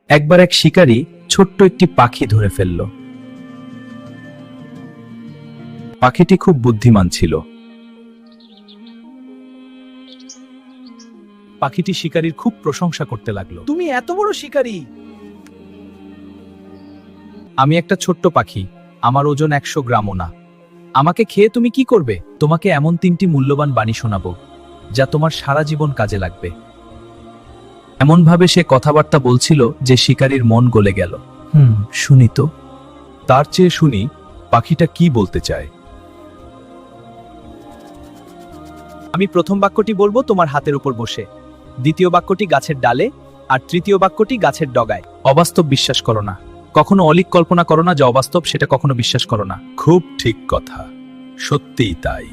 একবার এক শিকারী ছোট্ট একটি পাখি ধরে ফেলল। পাখিটি খুব বুদ্ধিমান ছিল। পাখিটি শিকারীর খুব প্রশংসা করতে লাগলো। তুমি এত বড় শিকারী! আমি একটা ছোট্ট পাখি, আমার ওজন 100 গ্রামও না। আমাকে খেয়ে তুমি কি করবে? তোমাকে এমন 3টি মূল্যবান বাণী শোনাবো যা তোমার সারা জীবন কাজে লাগবে। এমনভাবে সে কথাবার্তা বলছিল যে শিকারীর মন গলে গেল। শুনি তো। তার চেয়ে শুনি পাখিটা কি বলতে চায়। আমি প্রথম বাক্যটি বলবো তোমার হাতের উপর বসে, দ্বিতীয় বাক্যটি গাছের ডালে, আর তৃতীয় বাক্যটি গাছের ডগায়। অবাস্তব বিশ্বাস করো না। কখনো অলিক কল্পনা করো না, যা অবাস্তব সেটা কখনো বিশ্বাস করো না। খুব ঠিক কথা, সত্যিই তাই।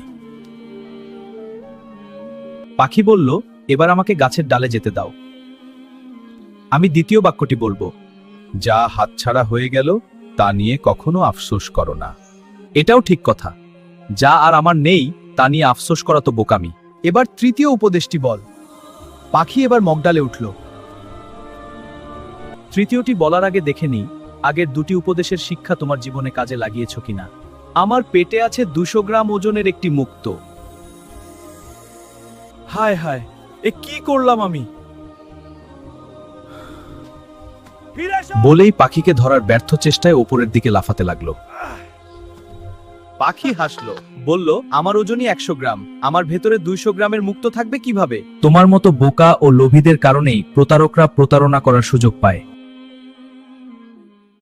পাখি বলল, এবার আমাকে গাছের ডালে যেতে দাও। আমি দ্বিতীয় বাক্যটি বলবো, যা হাতছাড়া হয়ে গেল তা নিয়ে কখনো আফসোস করো না। এটাও ঠিক কথা, যা আর আমার নেই তা নিয়ে আফসোস করা তো বোকামি। এবার তৃতীয় উপদেশটি বল। পাখি এবার মগডালে উঠল। তৃতীয়টি বলার আগে দেখে নি আগের দুটি উপদেশের শিক্ষা তোমার জীবনে কাজে লাগিয়েছ কিনা। আমার পেটে আছে 200 গ্রাম ওজনের একটি মুক্তো। হায় হায়, এ কি করলাম আমি! বলেই পাখিকে ধরার ব্যর্থ চেষ্টায় ওপরের দিকে লাফাতে লাগলো। পাখি হাসলো, বলল, আমার ওজনই 100 গ্রাম, আমার ভেতরে 200 গ্রামের মুক্তো থাকবে কিভাবে? তোমার মতো বোকা ও লোভীদের কারণেই প্রতারকরা প্রতারণা করার সুযোগ পায়।